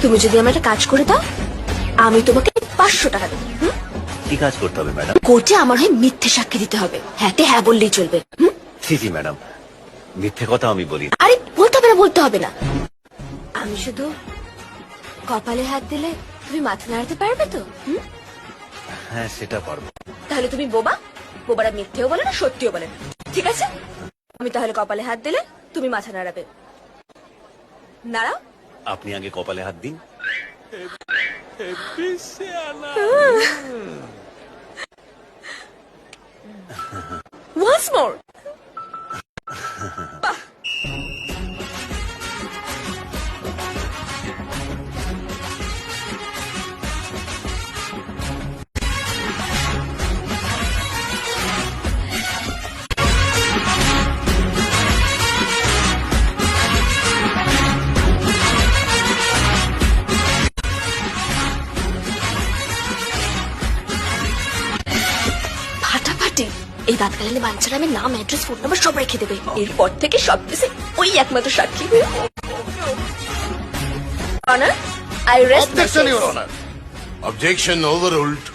তুমি যদি আমার একটা কাজ করে দাও, আমি তোমাকে 500 টাকা দেবো। কি কাজ করতে হবে ম্যাডাম? কোর্টে আমার হয়ে মিথ্যে সাক্ষী দিতে হবে। হ্যাঁতে হ্যাঁ বললেই চলবে। জি জি ম্যাডাম, মিথ্যে কথা আমি বলি না। আরে বলতে হবে না, বলতে হবে না। আমি শুধু কপালে হাত দিলে তুমি মাথা নাড়াতে পারবে তো? হ্যাঁ সেটা পারবো। তাহলে তুমি বোবা, বোবারা মিথ্যেও বলে না সত্যিও বলে না। ঠিক আছে, আমি তাহলে কপালে হাত দিলে তুমি মাথা নাড়াবে। নাড়াও। আপনি আগে কপালে হাত দিন। Once more. ফাটাফাটি। এই দাঁত কালালে বাঞ্চারা আমি নাম, অ্যাড্রেস, ফোন নাম্বার সব রেখে দেবে। এরপর থেকে সব কিছু ওই একমাত্র সাক্ষী। Honour, I rest my Objection, case. Your Honor. Objection overruled.